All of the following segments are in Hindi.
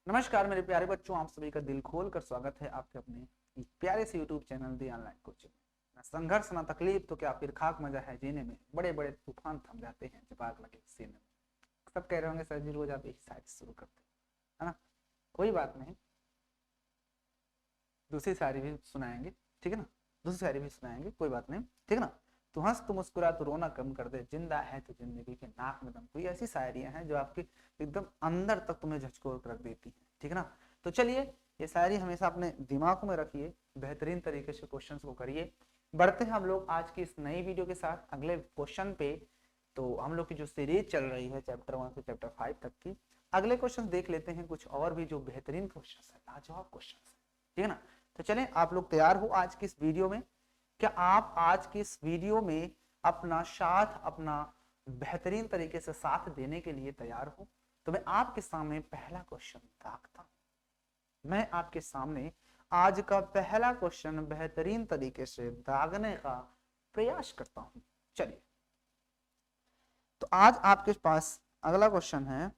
नमस्कार मेरे प्यारे बच्चों, आप सभी का दिल खोल कर स्वागत है आपके अपने एक प्यारे से यूट्यूब चैनल दी ऑनलाइन कोचिंग में। ना संघर्ष ना तकलीफ तो क्या फिर खाक मजा है जीने में, बड़े बड़े तूफान थम जाते हैं जब आग लगे सीने में। सब कह रहे होंगे सर जी रोज आप यही शायरी शुरू करते हैं, है ना। कोई बात नहीं, दूसरी शायरी भी सुनाएंगे, ठीक है ना। दूसरी शायरी भी सुनाएंगे, कोई बात नहीं, ठीक है ना। तो हंस तो मुस्कुरा तो रोना कम कर दे, जिंदा है तो जिंदगी के नाक में दम। कोई ऐसी शायरियां हैं जो आपके एकदम अंदर तक तुम्हें झकझोर कर रख देती हैं, ठीक है ना। तो चलिए, ये शायरी हमेशा अपने दिमाग में रखिए, बेहतरीन तरीके से क्वेश्चंस को करिए। बढ़ते हैं हम लोग आज की इस नई वीडियो के साथ अगले क्वेश्चन पे। तो हम लोग की जो सीरीज चल रही है चैप्टर 1 से चैप्टर 5 तक की, अगले क्वेश्चन देख लेते हैं कुछ और भी जो बेहतरीन क्वेश्चन है, लाजवाब क्वेश्चन है, ठीक है ना। तो चलें, आप लोग तैयार हो आज की इस वीडियो में? क्या आप आज की इस वीडियो में अपना साथ, अपना बेहतरीन तरीके से साथ देने के लिए तैयार हो? तो मैं आपके सामने पहला क्वेश्चन दागता हूं। मैं आपके सामने आज का पहला क्वेश्चन बेहतरीन तरीके से दागने का प्रयास करता हूं। चलिए, तो आज आपके पास अगला क्वेश्चन है।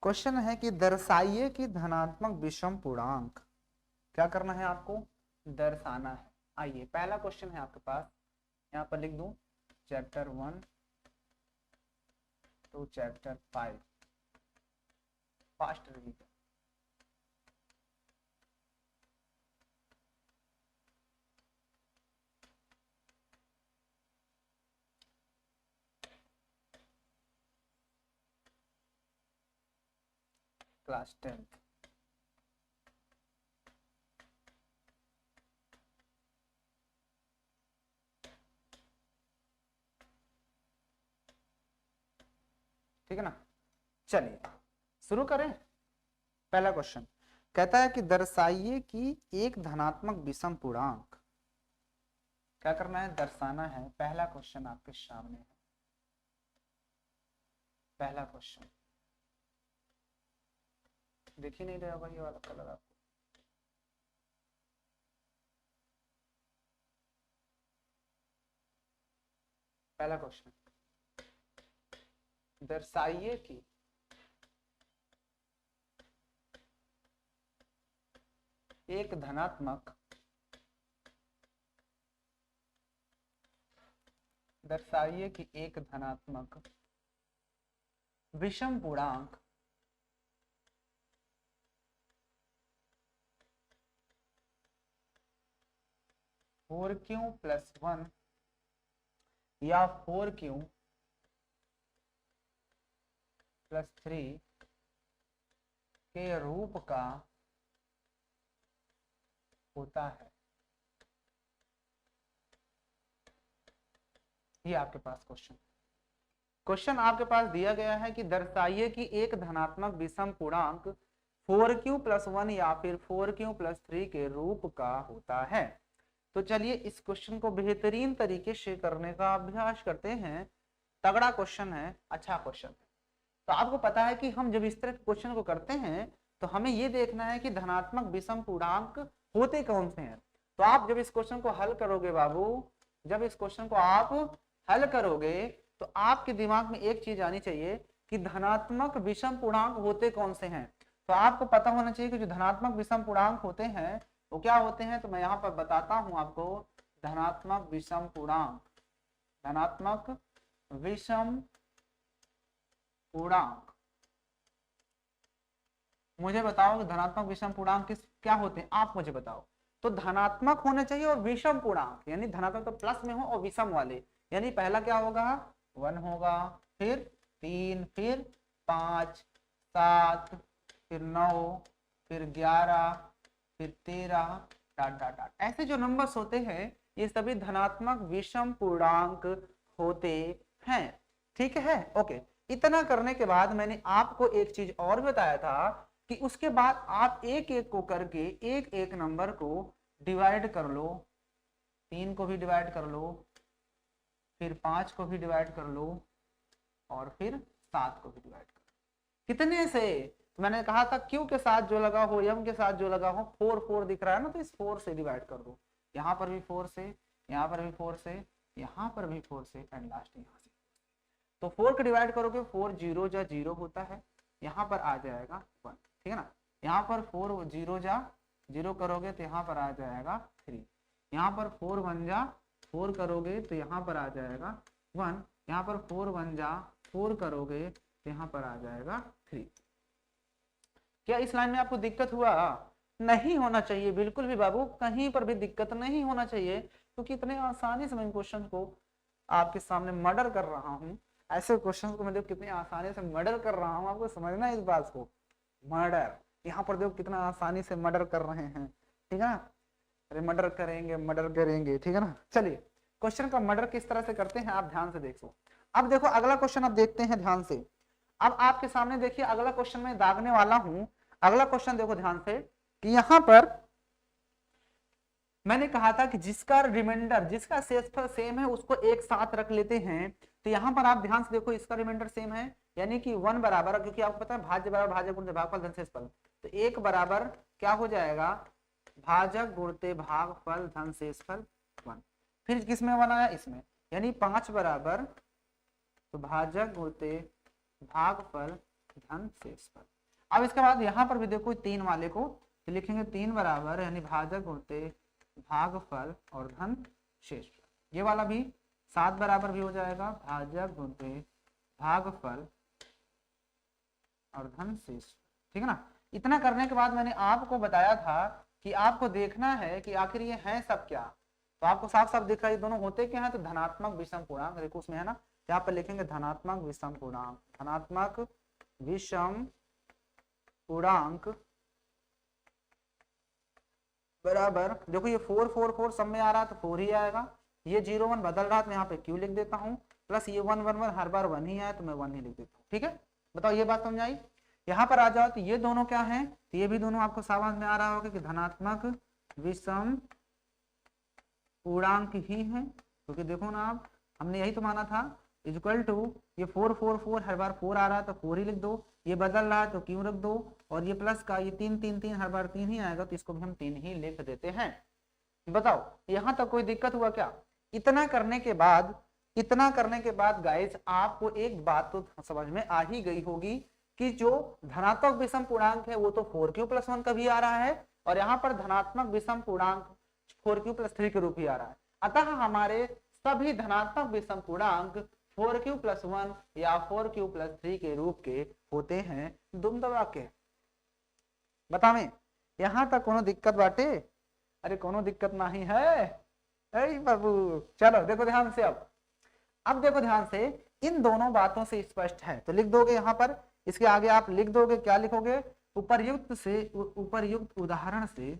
क्वेश्चन है कि दर्शाइए कि धनात्मक विषम पूर्णांक। क्या करना है आपको? दर्शाना है। आइए, पहला क्वेश्चन है आपके पास, यहाँ पर लिख दूं chapter 1 to chapter 5 fast revision. Class 10th। ठीक है ना। चलिए शुरू करें। पहला क्वेश्चन कहता है कि दर्शाइए कि एक धनात्मक विषम पूर्णांक। क्या करना है? दर्शाना है। पहला क्वेश्चन आपके सामने है। पहला क्वेश्चन देख ही नहीं रहा होगा ये वाला कलर आपको। पहला क्वेश्चन, दर्शाइए कि एक धनात्मक दर्शाइए कि एक धनात्मक विषम पूर्णांक फोर क्यू प्लस 1 या 4q प्लस 3 के रूप का होता है। ये आपके पास क्वेश्चन आपके पास दिया गया है कि दर्शाइए कि एक धनात्मक विषम पूर्णांक 4q प्लस 1 या फिर 4q प्लस 3 के रूप का होता है। तो चलिए इस क्वेश्चन को बेहतरीन तरीके से करने का अभ्यास करते हैं। तगड़ा क्वेश्चन है, अच्छा क्वेश्चन है। तो आपको पता है कि हम जब इस तरह के क्वेश्चन को करते हैं तो हमें ये देखना है कि धनात्मक विषम पूर्णांक होते कौन से हैं। तो आप जब इस क्वेश्चन को हल करोगे बाबू, जब इस क्वेश्चन को आप हल करोगे तो आपके दिमाग में एक चीज आनी चाहिए कि धनात्मक विषम पूर्णांक होते कौन से हैं। तो आपको पता होना चाहिए कि जो धनात्मक विषम पूर्णांक होते हैं वो क्या होते हैं। तो मैं यहाँ पर बताता हूं आपको। धनात्मक विषम पूर्णांक, धनात्मक विषम पूर्णांक, मुझे बताओ कि धनात्मक विषम पूर्णांक किस क्या होते हैं, आप मुझे बताओ। तो धनात्मक होने चाहिए और विषम पूर्णांक, यानी धनात्मक तो प्लस में हो और विषम वाले, यानी पहला क्या होगा? 1 होगा, फिर 3, फिर 5, 7, फिर 9, फिर 11, फिर 13, डाट डाट डाट। ऐसे जो नंबर्स होते हैं ये सभी धनात्मक विषम पूर्णांक होते हैं। ठीक है, ओके। इतना करने के बाद मैंने आपको एक चीज और बताया था कि उसके बाद आप एक एक को करके एक एक नंबर को डिवाइड कर लो, 3 को भी डिवाइड कर लो, फिर 5 को भी डिवाइड कर लो, और फिर 7 को भी डिवाइड कर लो। कितने से? तो मैंने कहा था क्यू के साथ जो लगा हो, एम के साथ जो लगा हो, 4 4 दिख रहा है ना, तो इस 4 से डिवाइड कर दो। यहाँ पर भी 4 से, यहाँ पर भी 4 से, यहाँ पर भी 4 से, एंड लास्ट यहाँ से। तो 4 को डिवाइड करोगे, 4 0 जा 0 होता है, यहाँ पर आ जाएगा 1, ठीक है ना। यहाँ पर 4 0 जा 0 करोगे तो यहाँ पर आ जाएगा 3, यहाँ पर 4 1 जा 4 करोगे तो यहाँ पर आ जाएगा 1, यहाँ पर 4 1 जा 4 करोगे तो यहाँ पर आ जाएगा 3। क्या इस लाइन में आपको दिक्कत हुआ? नहीं होना चाहिए बिल्कुल भी बाबू, कहीं पर भी दिक्कत नहीं होना चाहिए, क्योंकि इतने आसानी से मैं इन क्वेश्चन को आपके सामने मर्डर कर रहा हूँ। ऐसे क्वेश्चन को मैं देखो कितनी आसानी से मर्डर कर रहा हूँ, आपको समझना है इस बात को। मर्डर, यहाँ पर देखो कितना आसानी से मर्डर कर रहे हैं, ठीक है ना। अरे मर्डर करेंगे, ठीक है ना। चलिए क्वेश्चन का मर्डर किस तरह से करते हैं आप ध्यान से देखो। अब देखो अगला क्वेश्चन आप देखते हैं ध्यान से। अब आपके सामने देखिए अगला क्वेश्चन मैं दागने वाला हूं। अगला क्वेश्चन देखो ध्यान से कि यहाँ पर मैंने कहा था कि जिसका रिमाइंडर, जिसका शेषफल सेम है उसको एक साथ रख लेते हैं। तो यहाँ पर आप ध्यान से देखो इसका रिमाइंडर सेम है, यानी कि 1 बराबर, क्योंकि आपको पता है भाज्य बराबर भाजक गुणते भागफल धन शेषफल, तो 1 बराबर क्या हो जाएगा, भाजक गुणते भागफल धन शेषफल 1। फिर किसमें 1 आया, इसमें, यानी 5 बराबर तो भाजक गुणते भागफल धन शेषफल। अब इसके बाद यहाँ पर भी देखो 3 वाले को तो लिखेंगे 3 बराबर यानी भाजक गुणते भागफल और धन शेषफल। ये वाला भी 7 बराबर भी हो जाएगा, भाजक गुणते भागफल और धन शेषफल, ठीक है ना। इतना करने के बाद मैंने आपको बताया था कि आपको देखना है कि आखिर ये है सब क्या। तो आपको साफ साफ दिख रहा है ये दोनों होते क्या है, तो धनात्मक विषम पूर्णांक, देखो उसमें है ना, यहाँ पर लिखेंगे धनात्मक विषम पूर्णांक, धनात्मक विषम पूर्णांक बराबर, देखो ये 4 4 4 सब में आ रहा है तो 4 ही आएगा, ये 0 1 बदल रहा है तो यहाँ पे क्यू लिख देता हूँ, प्लस ये 1 1 1 हर बार 1 ही आया तो मैं 1 ही लिख देता हूँ, ठीक है। बताओ ये बात समझ आई। यहाँ पर आ जाओ तो ये दोनों क्या है, तो ये भी दोनों आपको समझ में आ रहा होगा कि धनात्मक विषम पूर्णांक ही है, क्योंकि देखो ना आप, हमने यही तो माना था, इक्वल टू ये 4 4 4 हर बार 4 आ रहा है तो 4 ही लिख दो, ये बदल रहा है तो क्यों रख दो, और ये प्लस का ये 3 3 3 हर बार 3 ही आएगा तो इसको भी हम 3 ही लिख देते हैं। बताओ यहाँ तक कोई दिक्कत हुआ क्या? इतना करने के बाद गाइस आपको एक बात तो समझ में आ ही गई होगी कि जो धनात्मक विषम पूर्णांक है वो तो 4q+1 का भी आ रहा है, और यहाँ पर धनात्मक विषम पूर्णांक 4q+3 के रूप ही आ रहा है। अतः हमारे सभी धनात्मक विषम पूर्णांक 4q+1 या 4q+3 के रूप के होते हैं। दुम दबा के बतावे यहाँ तक कोनो दिक्कत बाटे? अरे कोनो दिक्कत नहीं है ऐ बाबू। चलो देखो ध्यान से, अब देखो ध्यान से, इन दोनों बातों से स्पष्ट है तो लिख दोगे यहाँ पर, इसके आगे आप लिख दोगे, क्या लिखोगे, उपर्युक्त उदाहरण से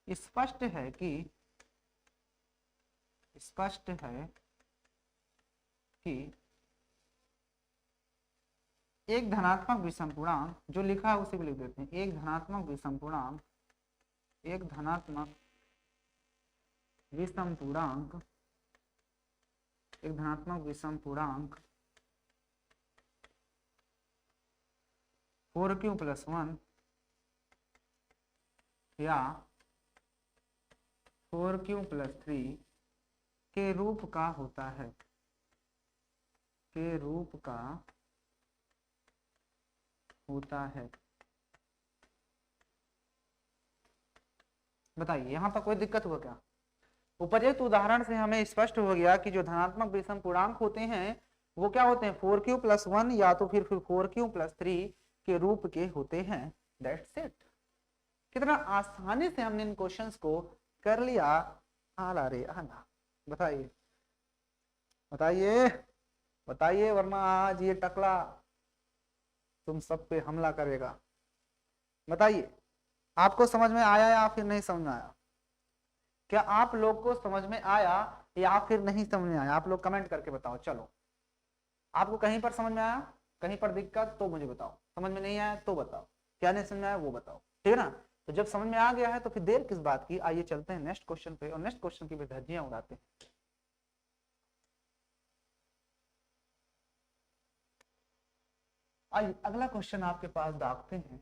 स्पष्ट है कि एक धनात्मक विषम पूर्णांक, जो लिखा है उसी को लिख देते हैं, एक धनात्मक विषम पूर्णांक 4q+1 या 4q+3 के रूप का होता है, बताइए यहाँ पर कोई दिक्कत हुआ क्या? उपयुक्त उदाहरण से हमें स्पष्ट हो गया कि जो धनात्मक विषम पूर्णांक होते हैं वो क्या होते हैं, 4q+1 या तो फिर 4q+3 के रूप के होते हैं। That's it. कितना आसानी से हमने इन क्वेश्चंस को कर लिया। आला रे आला, बताइए वरना आज ये टकला तुम सब पे हमला करेगा। बताइए आपको समझ में आया या फिर नहीं समझ में आया? क्या आप लोग को समझ में आया या फिर नहीं समझ में आया? आप लोग कमेंट करके बताओ। चलो, आपको कहीं पर समझ में आया, कहीं पर दिक्कत तो मुझे बताओ, समझ में नहीं आया तो बताओ, क्या नहीं समझ में आया वो बताओ, ठीक है ना। तो जब समझ में आ गया है तो फिर देर किस बात की, आइए चलते हैं नेक्स्ट क्वेश्चन पे और नेक्स्ट क्वेश्चन की भी धज्जियां उड़ाते हैं। आइए अगला क्वेश्चन आपके पास दागते हैं।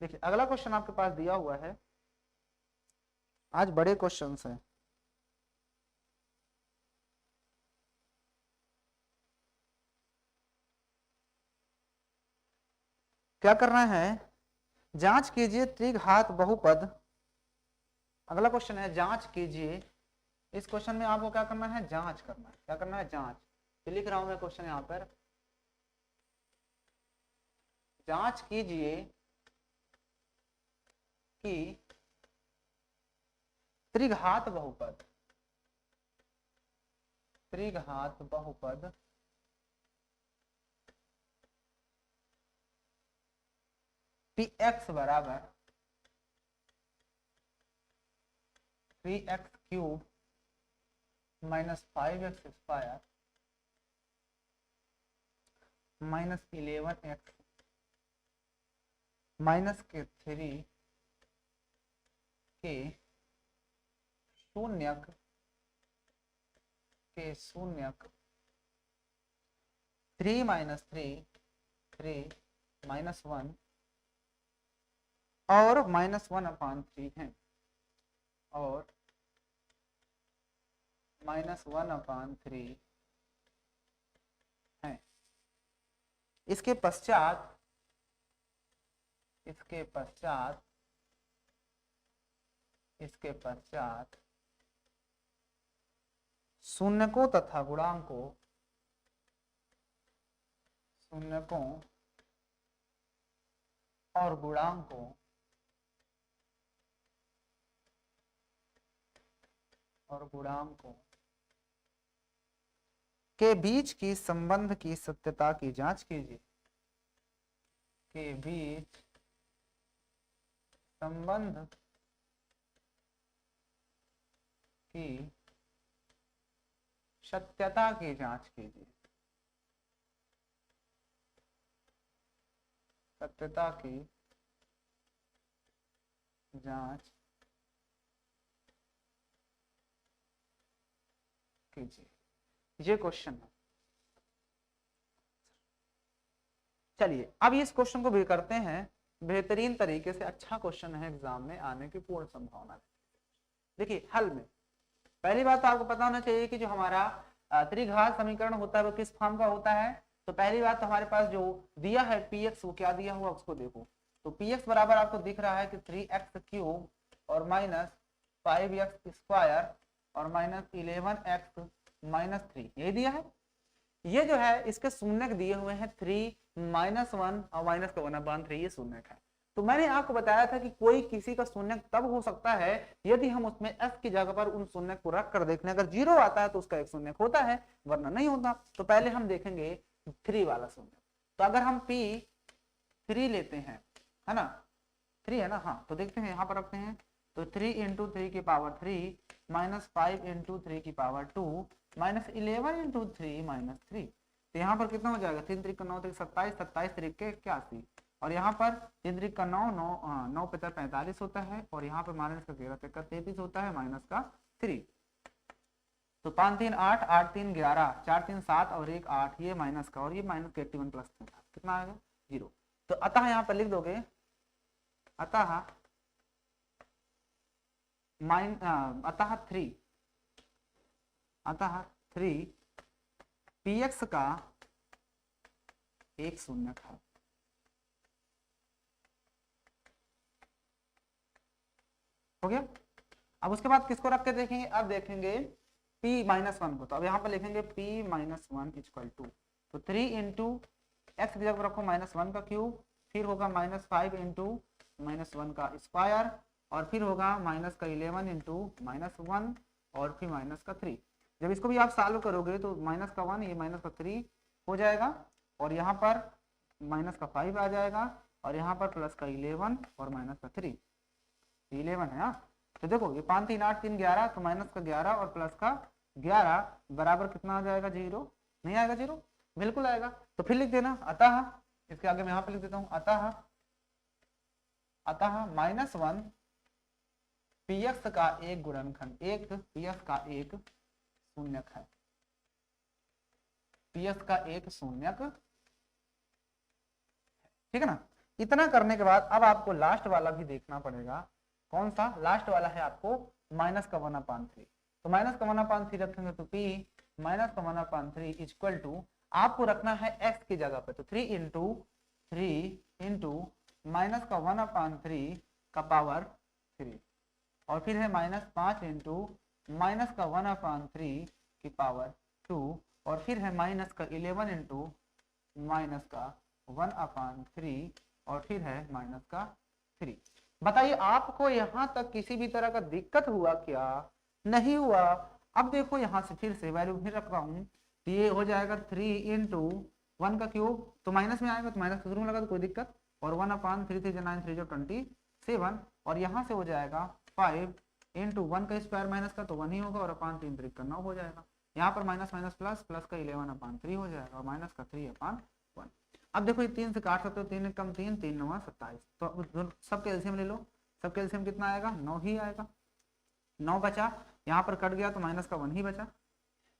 देखिए अगला क्वेश्चन आपके पास दिया हुआ है, आज बड़े क्वेश्चंस हैं। क्या करना है, जांच कीजिए त्रिघात बहुपद। अगला क्वेश्चन है जांच कीजिए। इस क्वेश्चन में आपको क्या करना है, जांच करना है। क्या करना है, जांच। तो लिख रहा हूं मैं क्वेश्चन यहां पर, जांच कीजिए कि त्रिघात बहुपद, त्रिघात बहुपद px बराबर 3x cube minus 5x square minus 11x minus के 3 के शून्यक 3 माइनस 3 माइनस 1 और -1/3 है, और -1/3 है। इसके पश्चात शून्यकों तथा गुणांकों और गुणांकों के बीच की संबंध की सत्यता की जांच कीजिए। के बीच संबंध की सत्यता की जांच कीजिए। सत्यता की जांच कीजिए, ये क्वेश्चन है। चलिए अब इस क्वेश्चन को भी करते हैं बेहतरीन तरीके से। अच्छा क्वेश्चन है, एग्जाम में आने की पूर्ण संभावना है। देखिए हल में पहली बात तो आपको पता होना चाहिए कि जो हमारा त्रिघात समीकरण होता है वो किस फॉर्म का होता है। तो पहली बात तो हमारे पास जो दिया है px, वो क्या दिया हुआ उसको देखो। तो px बराबर आपको दिख रहा है कि 3x क्यूब और माइनस 5x स्क्वायर और माइनस 11x माइनस 3, यही दिया है। ये जो है इसके शून्यक दिए हुए हैं 3 -1 और माइनस का 1/3, ये शून्यक है। तो मैंने आपको बताया था कि कोई किसी का शून्यक तब हो सकता है यदि हम उसमें f की जगह पर उन शून्यक को रख कर देख लें। अगर 0 आता है तो उसका एक शून्यक होता है, वरना नहीं होता। तो पहले हम देखेंगे 3 वाला शून्यक। तो अगर हम p3 लेते हैं, है ना, 3 है ना, हाँ, तो देखते हैं यहाँ पर रखते हैं। तो 3 × 3 की पावर 3 माइनस 5 × 3 की पावर 2 माइनस 11 × 3 माइनस 3। तो यहाँ पर कितना हो जाएगा, 3 3 9 27, 27 3 के 81, और यहाँ पर 3 3 9 9 9 5 45 होता है, और यहाँ पर माइनस का 13 3 33 होता है, माइनस का 3। तो 5 3 8 8 3 11 4 3 7 और 1 8, ये माइनस का, और ये माइनस का 81 प्लस कितना आएगा 0। तो अतः यहाँ पर लिख दोगे, अतः 3 px का एक शून्यक है। हो गया। अब उसके बाद किसको रख के देखेंगे, अब देखेंगे p-1 को। तो अब यहाँ पर लिखेंगे p-1 इक्वल टू, तो 3 × x की जगह रखो -1 का क्यूब, फिर होगा -5 × -1 का स्क्वायर, और फिर होगा माइनस का 11 × -1 और फिर माइनस का 3। जब इसको भी आप सॉल्व करोगे तो माइनस का 1, ये माइनस का 3 हो जाएगा, और यहाँ पर माइनस का 5 आ जाएगा, और यहाँ पर प्लस का 11 और माइनस का 3, 11 है। हाँ, तो देखो ये 5 3 8 3 11, तो माइनस का 11 और प्लस का 11 बराबर कितना आ जाएगा, 0। नहीं आएगा 0? बिल्कुल आएगा। तो फिर लिख देना अतः, इसके आगे मैं यहाँ पे लिख देता हूँ अतः -1 px का एक गुणनखंड, एक px का एक शून्यक है, px का एक शून्यक, ठीक है ना। इतना करने के बाद अब आपको लास्ट वाला भी देखना पड़ेगा। कौन सा लास्ट वाला है? आपको माइनस का 1/3। तो माइनस का 1/3 रखेंगे तो p माइनस का 1/3 इक्वल टू, आपको रखना है x की जगह पे, तो 3 इंटू माइनस का 1/3 का पावर 3, और फिर है -5 इंटू माइनस का 1/3 की पावर 2, और फिर है माइनस का 11 इंटू माइनस का 1/3, और फिर है माइनस का 3। बताइए आपको यहाँ तक किसी भी तरह का दिक्कत हुआ क्या? नहीं हुआ। अब देखो यहाँ से फिर से वैल्यू फिर रख रहा हूँ, तो ये हो जाएगा 3 इंटू 1 का क्यूब, तो माइनस में आएगा तो माइनस का शुरू में लगा तो कोई दिक्कत, और 1/3 3 9 3 27, और यहाँ से हो जाएगा 5 इंटू 1 का स्क्वायर माइनस का, तो 1 ही होगा, और अपान 3 3 का 9 हो जाएगा। यहाँ पर माइनस माइनस प्लस, प्लस का 11/3 हो जाएगा, और माइनस का 3/1। अब देखो ये 3 से काट सकते हो, 3 कम 3 3 9 27, तो सबके एलसीएम ले लो। सबके एलसीएम कितना आएगा? 9 ही आएगा। 9 बचा, यहाँ पर कट गया तो माइनस का 1 ही बचा,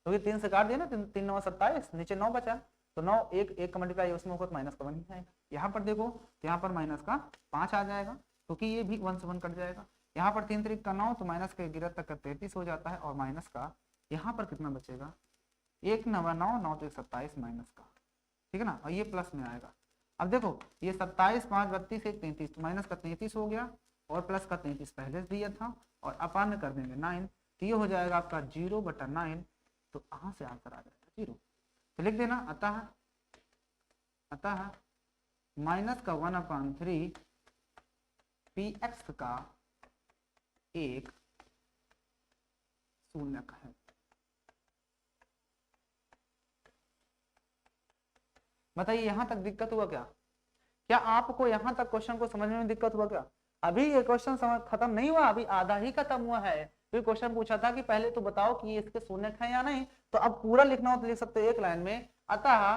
तो ये 3 से काट दिया ना, 3 9 27, नीचे 9 बचा, तो 9 एक का मल्टीप्लाई उसमें होगा तो माइनस का 1 ही आएगा। यहाँ पर देखो तो यहाँ पर माइनस का 5 आ जाएगा, क्योंकि ये भी 1 से 1 कट जाएगा। यहाँ पर 3 3 का 9, तो माइनस का 11 तक का 33 हो जाता है, और माइनस का यहाँ पर कितना बचेगा? 1 9 9 9 तो 27 माइनस का, ठीक है ना, और ये प्लस में आएगा। अब देखो ये 27 5 32 1 33, तो माइनस का 33 हो गया, और प्लस का 33 पहले से दिया था, और अपान में कर देंगे 9, तो ये हो जाएगा आपका 0/9, तो कहाँ से आंसर आ जाएगा 0। तो लिख देना अतः माइनस का 1/3 px का एक शून्यक है। बताइए यहाँ तक दिक्कत हुआ क्या? क्या आपको यहाँ तक क्वेश्चन को समझने में दिक्कत हुआ क्या? अभी ये क्वेश्चन खत्म नहीं हुआ, अभी आधा ही खत्म हुआ है। फिर क्वेश्चन पूछा था कि पहले तो बताओ कि ये इसके शून्यक है या नहीं, तो अब पूरा लिखना हो तो लिख सकते हो एक लाइन में, अतः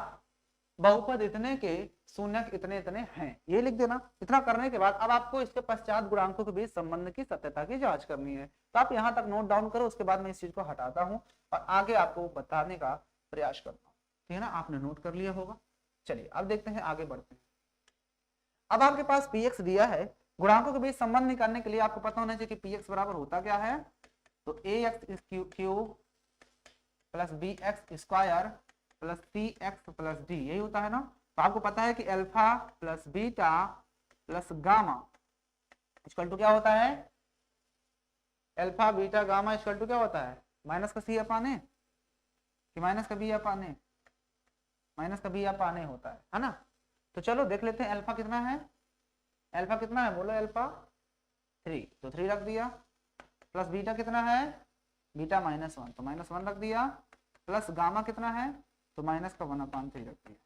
बहुपद इतने के शून्यक इतने इतने हैं, ये लिख देना। इतना करने के बाद अब आपको इसके पश्चात गुणांकों के बीच संबंध की सत्यता की जांच करनी है, तो आप यहाँ तक नोट डाउन करो, उसके बाद मैं इस चीज को हटाता हूँ और आगे आपको बताने का प्रयास करता हूँ, ठीक है ना। आपने नोट कर लिया होगा। चलिए अब देखते हैं, आगे बढ़ते हैं। अब आपके पास px दिया है, गुणांकों के बीच संबंध निकालने के लिए आपको पता होना चाहिए कि px बराबर होता क्या है, तो ax cube plus bx square plus cx plus d, यही होता है ना। तो आपको पता है कि alpha plus beta plus gamma equal to क्या होता है? Alpha beta gamma equal to क्या होता है? माइनस का c अपान ए कि माइनस का b अपान ए? माइनस का b अपान ए होता है ना। तो चलो देख लेते हैं अल्फा कितना है। अल्फा कितना है बोलो? अल्फा 3, तो 3 रख दिया। प्लस बीटा कितना है? बीटा -1, तो -1 रख दिया। प्लस गामा कितना है? तो माइनस का 1/3 रख दिया,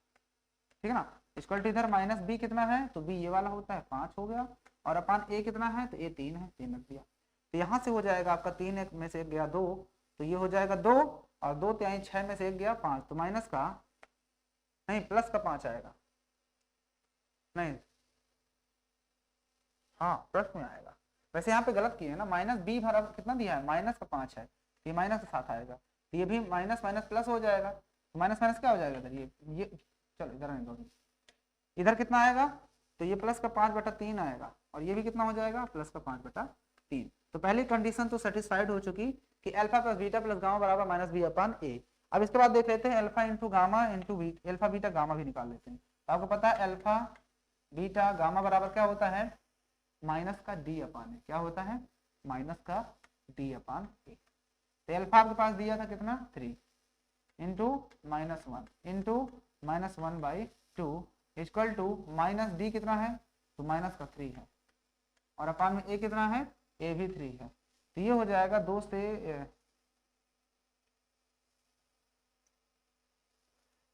ठीक है ना। इक्वल टू इधर माइनस बी कितना है? तो बी ये वाला होता है 5 हो गया, और अपान ए कितना है? तो ए 3 है, 3 रख दिया। तो यहाँ से हो जाएगा आपका 3 में से 1 गया 2, तो ये हो जाएगा 2, और 2 त्याई 6 में से 1 गया 5, तो माइनस का नहीं प्लस का 5 आएगा, नहीं हाँ प्लस में आएगा। वैसे यहाँ पे गलत किए है ना, माइनस बी भरा कितना दिया है? माइनस का 5 है, ये माइनस का 7 आएगा, तो ये भी माइनस माइनस प्लस हो जाएगा, तो माइनस माइनस क्या हो जाएगा इधर? ये चलो इधर आने दो, इधर कितना आएगा? तो ये प्लस का 5/3 आएगा, और ये भी कितना हो जाएगा? प्लस का 5/3। तो पहली कंडीशन तो सेटिस्फाइड हो चुकी कि alpha plus beta plus gamma बराबर माइनस बी अपान ए। अब इसके बाद देख लेते हैं alpha into gamma into B, alpha beta gamma भी निकाल लेते हैं। तो आपको पता है अल्फा बीटा गामा बराबर क्या होता है? माइनस का डी अपान ए। क्या होता है? माइनस का डी अपान ए। तो अल्फा आपके पास दिया था कितना? 3 into -1 into -1/2 equal to minus D कितना है? तो माइनस का 3 है, और अपान में ए कितना है? ए भी 3 है, तो ये हो जाएगा 2 से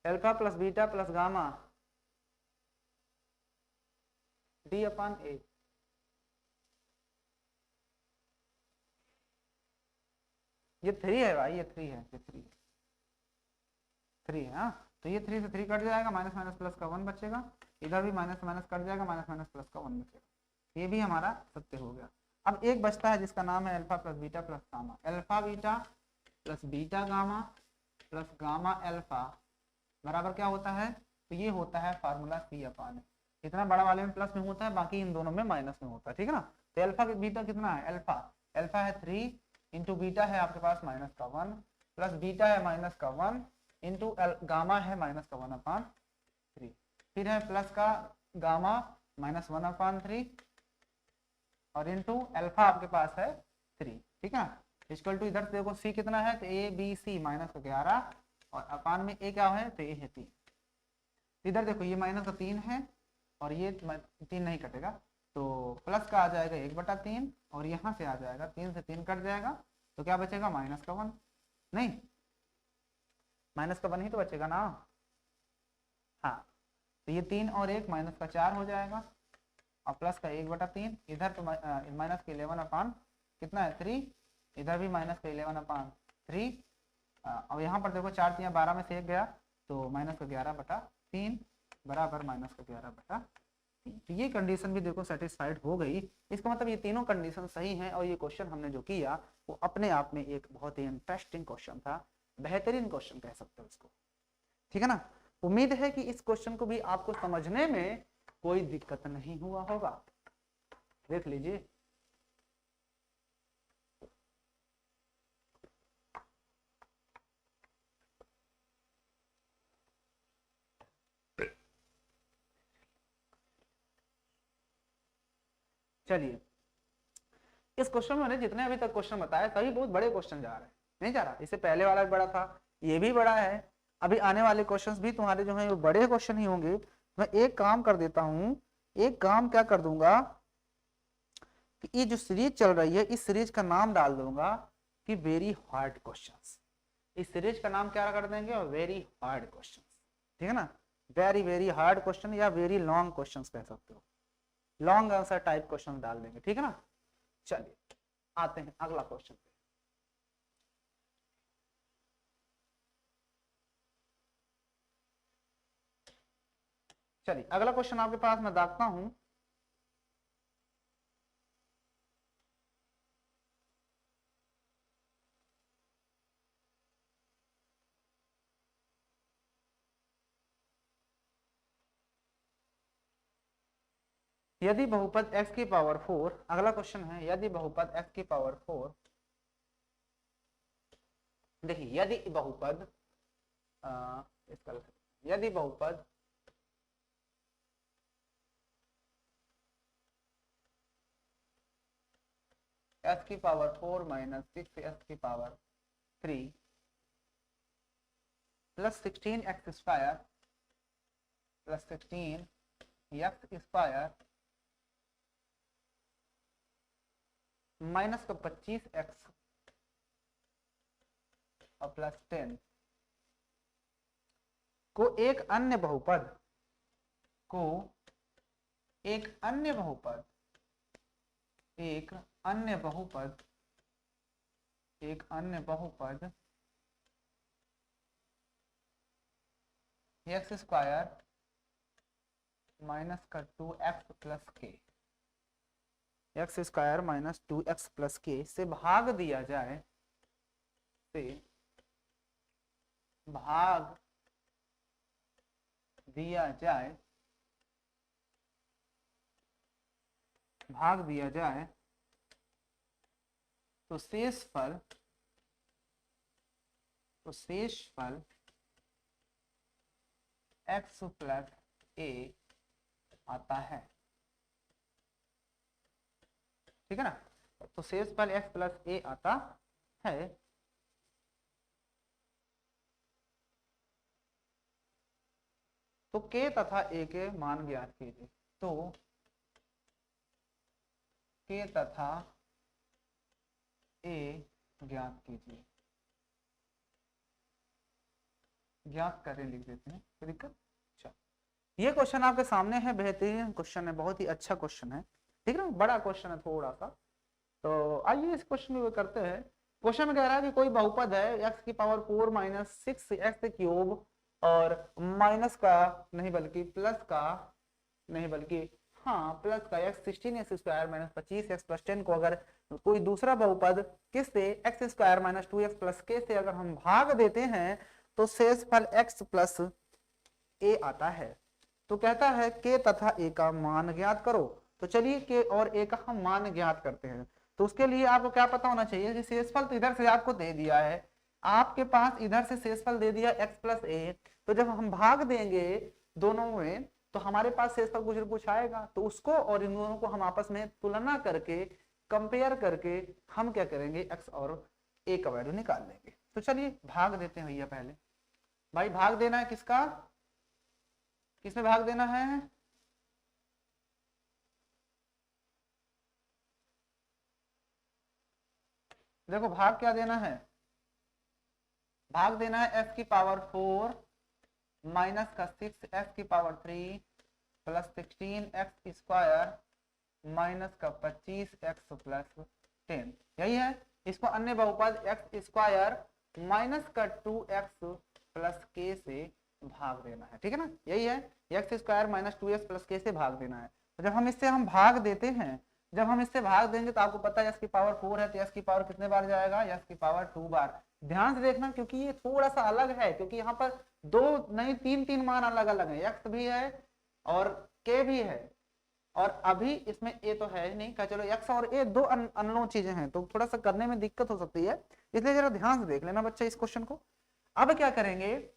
alpha plus beta plus gamma D upon A. ये 3 है भाई, ये 3 है, ये 3 है, 3 है। हाँ, तो ये 3 से 3 कट जाएगा, माइनस माइनस प्लस का 1 बचेगा, इधर भी माइनस माइनस कट जाएगा, माइनस माइनस प्लस का 1 बचेगा। ये भी हमारा सत्य हो गया। अब एक बचता है जिसका नाम है alpha plus beta plus gamma. Alpha beta plus beta gamma plus gamma alpha बराबर क्या होता है? तो ये होता है फार्मूला सी अपॉन। इतना बड़ा वाले में प्लस में होता है, बाकी इन दोनों में माइनस में होता है, ठीक है ना। तो अल्फा बीटा कितना है? अल्फा अल्फा है 3 इंटू बीटा है आपके पास माइनस का 1 प्लस बीटा है माइनस का 1 इंटू गामा है माइनस का 1 अपॉन 3, फिर है प्लस का गामा माइनस 1 अपॉन 3 और इंटू अल्फा आपके पास है 3, ठीक है ना। इक्वल टू इधर देखो सी कितना है, तो ए बी सी माइनस का 11 और अपान में ए क्या है, तो ए है 3। इधर देखो ये माइनस का 3 है और ये 3 नहीं कटेगा, तो प्लस का आ जाएगा 1/3 और यहाँ से आ जाएगा 3 से 3 कट जाएगा, तो क्या बचेगा? माइनस का 1। नहीं, माइनस का 1 ही तो बचेगा ना। हाँ, तो ये 3 और 1 माइनस का 4 हो जाएगा और प्लस का 1/3, इधर तो माइनस का 11 अपान कितना है 3, इधर भी माइनस का 11 अपान 3 और यहाँ पर देखो 4 3 12 में से 1 गया, तो माइनस का 11/3 बराबर माइनस का 11/3। तो ये कंडीशन भी देखो सेटिस्फाइड हो गई। इसका मतलब ये तीनों कंडीशन सही हैं और ये क्वेश्चन हमने जो किया वो अपने आप में एक बहुत ही इंटरेस्टिंग क्वेश्चन था, बेहतरीन क्वेश्चन कह सकते हो इसको, ठीक है ना। उम्मीद है कि इस क्वेश्चन को भी आपको समझने में कोई दिक्कत नहीं हुआ होगा। देख लीजिए, चलिए इस क्वेश्चन में मैंने जितने अभी तक क्वेश्चन बताए सभी बहुत बड़े क्वेश्चन जा रहे हैं, नहीं जा रहा, इससे पहले वाला भी बड़ा था, ये भी बड़ा है, अभी आने वाले क्वेश्चंस भी तुम्हारे जो है वो बड़े क्वेश्चन ही होंगे। मैं एक काम कर देता हूं, एक काम क्या कर दूंगा कि ये जो सीरीज चल रही है इस सीरीज का नाम डाल दूंगा कि वेरी हार्ड क्वेश्चंस। इस सीरीज का नाम क्या कर देंगे? वेरी हार्ड क्वेश्चंस, ठीक है ना। वेरी वेरी हार्ड क्वेश्चन या वेरी लॉन्ग क्वेश्चंस कह सकते हो, लॉन्ग आंसर टाइप क्वेश्चन डाल देंगे, ठीक है ना। चलिए आते हैं अगला क्वेश्चन पे। चलिए अगला क्वेश्चन आपके पास मैं दागता हूं। यदि बहुपद x की पावर 4, अगला क्वेश्चन है यदि बहुपद x की पावर 4, देखिए यदि बहुपद इसका यदि बहुपद x की पावर 4 माइनस 6x की power 3 plus 16x square plus 16x square minus का 25x और प्लस 10 को एक अन्य बहुपद एक अन्य बहुपद एक्स स्क्वायर माइनस का 2x प्लस के, x square minus 2x plus के से भाग दिया जाए, तो शेष फल x प्लस a आता है, ठीक है ना। तो शेष फल x प्लस a आता है। तो k तथा a के मान ज्ञात कीजिए। तो k तथा a ज्ञात कीजिए, ज्ञात करें लिख देते हैं, कोई दिक्कत। अच्छा ये क्वेश्चन आपके सामने है, बेहतरीन क्वेश्चन है, बहुत ही अच्छा क्वेश्चन है, ठीक है ना, बड़ा क्वेश्चन है थोड़ा सा। तो आइए इस क्वेश्चन को करते हैं। क्वेश्चन में कह रहा है कि कोई बहुपद है x की पावर 4 माइनस 6x क्यूब और माइनस का नहीं बल्कि प्लस का नहीं बल्कि हाँ प्लस का x 16x square minus 25x plus 10 को अगर कोई दूसरा बहुपद किससे x square minus 2x plus k से अगर हम भाग देते हैं तो शेषफल x प्लस a आता है। तो कहता है k तथा a का मान ज्ञात करो। तो चलिए k और a का हम मान ज्ञात करते हैं। तो उसके लिए आपको क्या पता होना चाहिए कि शेषफल तो इधर से आपको दे दिया है, आपके पास इधर से शेषफल दे दिया x प्लस a। तो जब हम भाग देंगे दोनों में तो हमारे पास शेषफल कुछ न कुछ आएगा, तो उसको और इन दोनों को हम आपस में तुलना करके कंपेयर करके हम क्या करेंगे x और a का वैल्यू निकाल लेंगे। तो चलिए भाग देते हैं भैया। पहले भाई भाग देना है किसका, किसमें भाग देना है, देखो भाग क्या देना है, भाग देना है x की पावर 4 माइनस का 6x की power 3 plus 16x square minus का 25x प्लस 10, यही है। इसको अन्य बहुपद x स्क्वायर माइनस का 2x प्लस k से भाग देना है, ठीक है ना, यही है, x square minus 2x plus k से भाग देना है। तो जब हम इससे भाग देते हैं, जब हम इससे भाग देंगे तो आपको पता है x की पावर 4 है तो x की पावर कितने बार जाएगा, x की पावर 2 बार। ध्यान से देखना क्योंकि ये थोड़ा सा अलग है, क्योंकि यहाँ पर दो नहीं तीन मान अलग अलग है, x भी है और k भी है, और अभी इसमें a तो है ही नहीं का, चलो x और a दो अननोन चीजें हैं तो थोड़ा सा करने में दिक्कत हो सकती है, इसलिए जरा ध्यान से देख लेना बच्चा इस क्वेश्चन को। अब क्या करेंगे,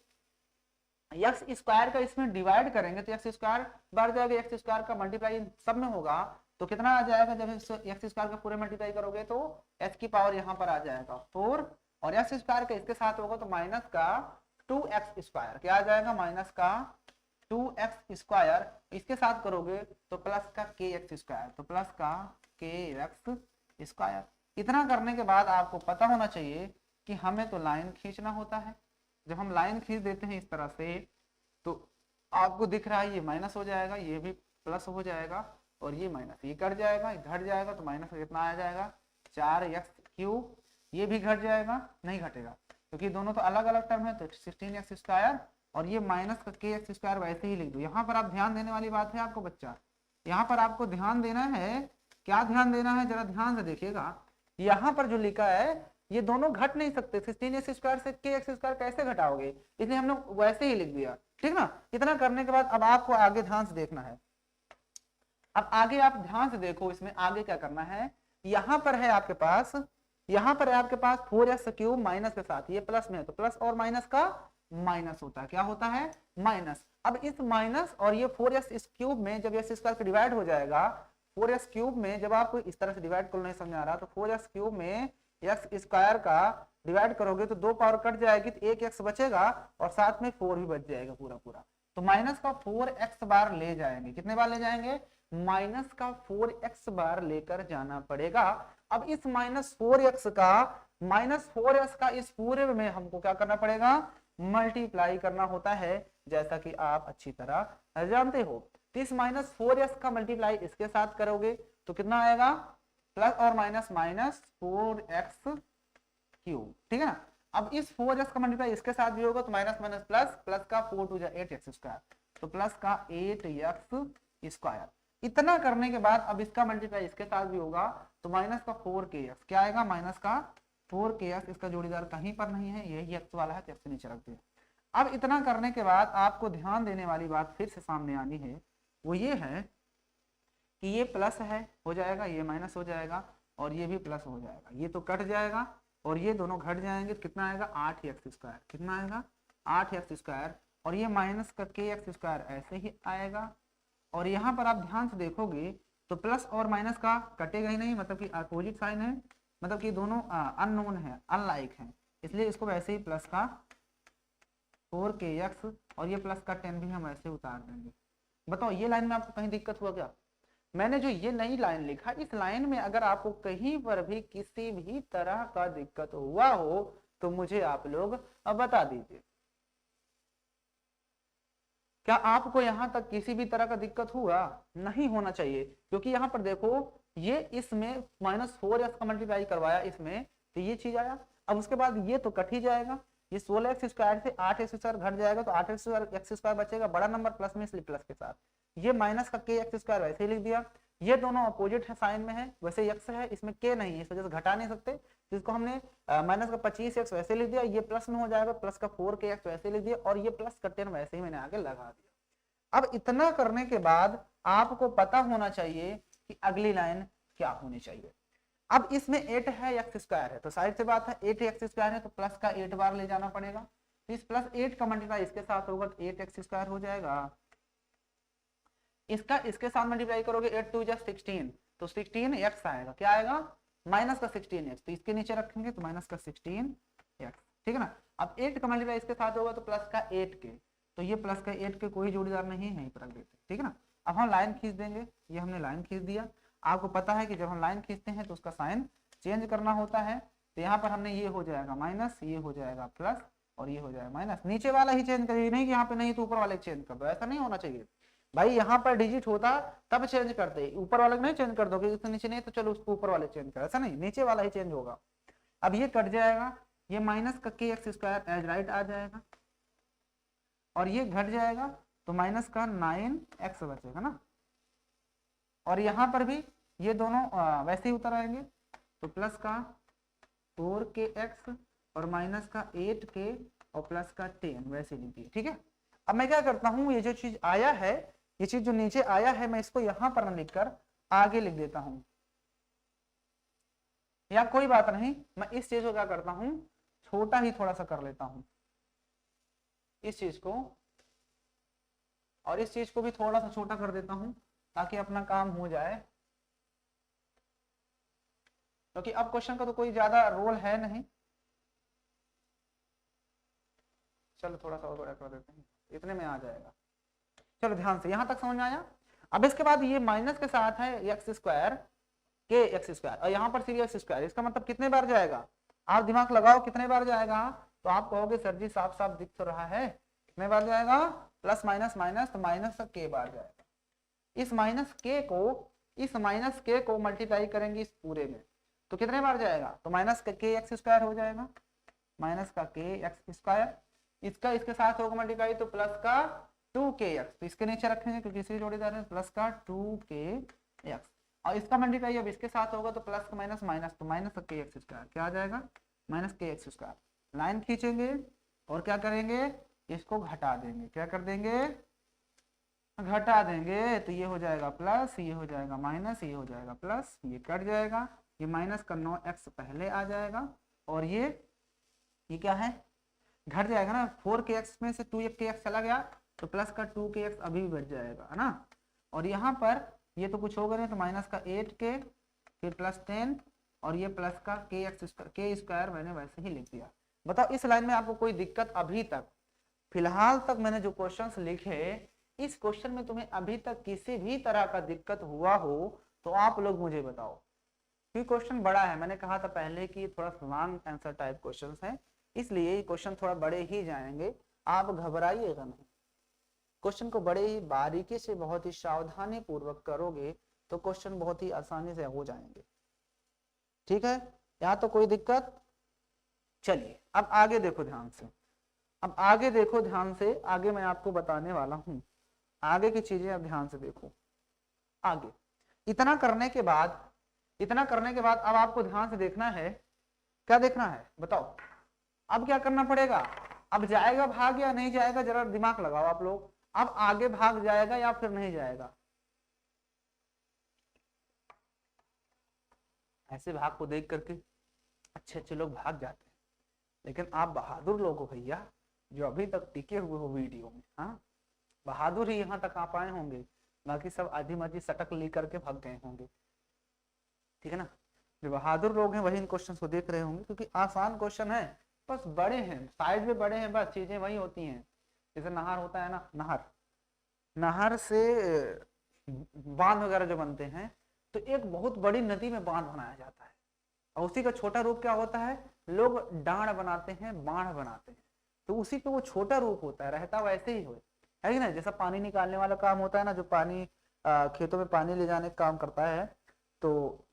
एक्स स्क्वायर का इसमें डिवाइड करेंगे तो एक्स स्क्वायर बढ़ जाएगा, एक्स स्क्वायर का मल्टीप्लाई सब में होगा तो कितना आ जाएगा, जब एक्स स्क्वायर का पूरे मल्टीप्लाई करोगे तो एक्स की पावर यहाँ पर आ जाएगा 4 और एक्स स्क्वायर का इसके साथ होगा तो माइनस का 2x स्क्वायर, क्या आ जाएगा माइनस का 2x स्क्वायर, इसके साथ करोगे तो प्लस का kx स्क्वायर, तो प्लस का kx स्क्वायर। इतना करने के बाद आपको पता होना चाहिए कि हमें तो लाइन खींचना होता है। जब हम लाइन खींच देते हैं इस तरह से तो आपको दिख रहा है ये माइनस हो जाएगा, ये भी प्लस हो जाएगा और ये माइनस, ये कट जाएगा, घट जाएगा तो माइनस कितना आ जाएगा 4x3, ये भी घट जाएगा, नहीं घटेगा क्योंकि दोनों तो अलग अलग टर्म है, तो 16x स्क्वायर और ये माइनस का kx स्क्वायर वैसे ही लिख दो। यहाँ पर आप ध्यान देने वाली बात है आपको बच्चा, यहाँ पर आपको ध्यान देना है, क्या ध्यान देना है जरा ध्यान से देखिएगा, यहाँ पर जो लिखा है ये दोनों घट नहीं सकते, 16x स्क्वायर से kx स्क्वायर कैसे घटाओगे, इसलिए हमने वैसे ही लिख दिया, ठीक ना। इतना करने के बाद अब आपको आगे ध्यान से देखना है, अब आगे आप ध्यान से देखो इसमें आगे क्या करना है। यहाँ पर है आपके पास, यहाँ पर है आपके पास 4x क्यूब माइनस के साथ, ये प्लस में है तो प्लस और माइनस का माइनस होता है, क्या होता है माइनस। अब इस माइनस और ये 4x इस क्यूब में जब x स्क्वायर का डिवाइड हो जाएगा, 4x क्यूब में जब आप इस तरह से डिवाइड कर नहीं समझ आ रहा तो 4x क्यूब में x स्क्वायर का डिवाइड करोगे तो 2 पावर कट जाएगी तो एक x बचेगा और साथ में 4 भी बच जाएगा पूरा पूरा, तो माइनस का 4x बार ले जाएंगे, कितने बार ले जाएंगे माइनस का 4x बार लेकर जाना पड़ेगा। अब इस माइनस 4x का इस पूरे में हमको क्या करना पड़ेगा मल्टीप्लाई करना होता है, जैसा कि आप अच्छी तरह जानते हो। तो इस माइनस 4x का मल्टीप्लाई इसके साथ करोगे तो कितना आएगा प्लस और माइनस माइनस 4x क्यूब, ठीक है ना। अब इस 4x का मल्टीप्लाई इसके साथ भी होगा तो माइनस माइनस प्लस, प्लस का 4 टू 8x स्क्वायर, तो प्लस का 8x स्क्वायर। इतना करने के बाद अब इसका मल्टीप्लाई इसके साथ भी होगा तो माइनस का 4kx, क्या आएगा माइनस का 4kx, इसका जोड़ीदार कहीं पर नहीं है, यही x वाला है तो x नीचे रख दिया। अब इतना करने के बाद आपको ध्यान देने वाली बात फिर से सामने आनी है, वो ये है कि ये प्लस है हो जाएगा, ये माइनस हो जाएगा और ये भी प्लस हो जाएगा, ये तो कट जाएगा और ये दोनों घट जाएंगे तो कितना आएगा 8x स्क्वायर, कितना आएगा 8x स्क्वायर, और ये माइनस का kx स्क्वायर ऐसे ही आएगा। और यहाँ पर आप ध्यान से देखोगे तो प्लस और माइनस का कटेगा ही नहीं, मतलब कि अपोजिट साइन है, मतलब कि दोनों अननोन है, अनलाइक है, इसलिए इसको वैसे ही प्लस का 4kx और ये प्लस का 10 भी हम ऐसे उतार देंगे। बताओ ये लाइन में आपको कहीं दिक्कत हुआ क्या? मैंने जो ये नई लाइन लिखा, इस लाइन में अगर आपको कहीं पर भी किसी भी तरह का दिक्कत हुआ हो तो मुझे आप लोग बता दीजिए। क्या आपको यहाँ तक किसी भी तरह का दिक्कत हुआ? नहीं होना चाहिए, क्योंकि यहाँ पर देखो ये इसमें -4x का मल्टीप्लाई करवाया इसमें, तो ये चीज आया। अब उसके बाद ये तो कट ही जाएगा, ये 16x स्क्वायर से 8x स्क्वायर घट जाएगा, तो 8x स्क्वायर बचेगा, बड़ा नंबर प्लस में इसलिए प्लस के साथ, ये माइनस का kx स्क्वायर वैसे ही लिख दिया। ये दोनों अपोजिट है, साइन में है, वैसे x है, इसमें k नहीं है, इस वजह से घटा नहीं सकते, जिसको हमने माइनस का 25x वैसे लिख दिया, ये प्लस में हो जाएगा, प्लस का 4kx वैसे लिख दिया, और ये प्लस का 10 वैसे ही मैंने आगे लगा दिया। अब इतना करने के बाद आपको पता होना चाहिए कि अगली लाइन क्या होनी चाहिए। अब इसमें 8 है, एक्स स्क्वायर है, तो साइड से बात है 8x स्क्वायर है, तो प्लस का 8 बार ले जाना पड़ेगा, तो इस प्लस 8 का मल्टीप्लाई इसके साथ होगा तो 8x स्क्वायर हो जाएगा। इसका इसके साथ मल्टीप्लाई करोगे 8 2 16, तो 16x आएगा, क्या आएगा? माइनस का 16x, तो इसके नीचे रखेंगे तो माइनस का 16x, ठीक है ना। अब 8 का मल्टीप्लाई इसके साथ होगा तो प्लस का 8k, तो ये प्लस का 8k कोई जोड़ीदार नहीं है, यहीं पर रख देते, ठीक है ना। अब हम लाइन खींच देंगे, ये हमने लाइन खींच दिया। आपको पता है कि जब हम लाइन खींचते हैं तो उसका साइन चेंज करना होता है, तो यहाँ पर हमने ये हो जाएगा माइनस, ये हो जाएगा प्लस, और ये हो जाएगा माइनस। नीचे वाला ही चेंज करिए, नहीं कि यहाँ पे नहीं तो ऊपर वाले चेंज कर दो, ऐसा नहीं होना चाहिए भाई। यहाँ पर डिजिट होता तब चेंज करते, ऊपर वाले नहीं चेंज कर दोगे, इसके नीचे नहीं तो चलो उसको ऊपर वाले चेंज कर, ऐसा नहीं, नीचे वाला ही चेंज होगा। अब ये कट जाएगा, ये माइनस का kx स्क्वायर एज राइट आ जाएगा, और ये घट जाएगा तो माइनस का 9x बचेगा ना, और यहाँ पर भी ये दोनों वैसे ही उतर आएंगे, तो प्लस का 4kx और माइनस का 8k और प्लस का 10 वैसे लिख दिए, ठीक है। अब मैं क्या करता हूँ, ये जो चीज आया है, ये चीज जो नीचे आया है, मैं इसको यहाँ पर न लिखकर आगे लिख देता हूँ, या कोई बात नहीं, मैं इस चीज को क्या करता हूँ, छोटा ही थोड़ा सा कर लेता हूँ, इस चीज को और इस चीज को भी थोड़ा सा छोटा कर देता हूँ, ताकि अपना काम हो जाए, क्योंकि अब क्वेश्चन का तो कोई ज्यादा रोल है नहीं। चलो थोड़ा सा और बड़ा कर देते हैं, इतने में आ जाएगा। चलो ध्यान से, यहां तक समझ में आया। अब इसके बाद ये माइनस के साथ है एक्स स्क्वायर के एक्स स्क्वायर, और यहाँ पर सीरीज स्क्वायर, इसका मतलब कितने बार जाएगा? आप दिमाग लगाओ कितने बार जाएगा, तो आप कहोगे सर जी साफ साफ दिख तो रहा है, कितने बार जाएगा? प्लस माइनस माइनस, तो माइनस का के बार जाएगा। इस माइनस के को मल्टीप्लाई करेंगे इस पूरे में, तो कितने बार जाएगा? तो माइनस का के एक्स स्क्वायर हो जाएगा, माइनस का के एक्स स्क्वायर, इसका इसके साथ होगा मल्टीप्लाई तो प्लस का 2kx, तो इसके नीचे रखेंगे क्योंकि इसी जोड़ीदार है, प्लस का 2kx, और इसका मल्टीप्लाई अब इसके साथ होगा तो प्लस का माइनस माइनस, तो माइनस का kx स्क्वायर, क्या आ जाएगा? Minus kx square. लाइन खींचेंगे और क्या करेंगे, इसको घटा देंगे, क्या कर देंगे? घटा देंगे, तो ये हो जाएगा प्लस, ये हो जाएगा माइनस, ये हो जाएगा प्लस, ये कट जाएगा, ये माइनस का 9x पहले आ जाएगा, और ये क्या है? घट जाएगा ना, 4kx में से 2kx चला गया तो प्लस का 2kx अभी भी बच जाएगा, है ना। और यहाँ पर ये तो कुछ होगा नहीं, तो माइनस का 8k फिर प्लस 10, और ये प्लस का के स्क्वायर मैंने वैसे ही लिख दिया। बताओ इस लाइन में आपको कोई दिक्कत अभी तक, फिलहाल तक मैंने जो क्वेश्चंस लिखे, इस क्वेश्चन में तुम्हें अभी तक किसी भी तरह का दिक्कत हुआ हो तो आप लोग मुझे बताओ, क्योंकि क्वेश्चन बड़ा है, मैंने कहा था पहले कि थोड़ा लॉन्ग आंसर टाइप क्वेश्चंस हैं, इसलिए ये क्वेश्चन थोड़ा बड़े ही जाएंगे, आप घबराइएगा नहीं। क्वेश्चन को बड़े ही बारीकी से बहुत ही सावधानी पूर्वक करोगे तो क्वेश्चन बहुत ही आसानी से हो जाएंगे, ठीक है। यहाँ तो कोई दिक्कत? चलिए अब आगे देखो ध्यान से, अब आगे देखो ध्यान से, आगे मैं आपको बताने वाला हूं, आगे की चीजें अब ध्यान से देखो। आगे इतना करने के बाद अब आपको ध्यान से देखना है, क्या देखना है बताओ? अब क्या करना पड़ेगा? अब जाएगा भाग या नहीं जाएगा, जरा दिमाग लगाओ आप लोग, अब आगे भाग जाएगा या फिर नहीं जाएगा? ऐसे भाग को देख करके अच्छे लोग भाग जाते हैं, लेकिन आप बहादुर लोग हो भैया, जो अभी तक टिके हुए हो वीडियो में, हाँ बहादुर ही यहाँ तक आ पाए होंगे, बाकी सब आधी मर्जी सटक ले करके भाग गए होंगे, ठीक है ना। जो बहादुर लोग हैं वही इन क्वेश्चन को देख रहे होंगे, क्योंकि आसान क्वेश्चन है, बस बड़े हैं, साइज में बड़े हैं, बस चीजें वही होती हैं। जैसे नहर होता है ना, नहर से बांध वगैरह जो बनते हैं, तो एक बहुत बड़ी नदी में बांध बनाया जाता है, और उसी का छोटा रूप क्या होता है? लोग डांड बनाते हैं, बाढ़ बनाते हैं, तो उसी पे वो छोटा रूप होता है, रहता वैसे ही हो। है कि नहीं। जैसा पानी निकालने वाला काम होता है ना, जो पानी खेतों में पानी ले जाने का काम करता है, तो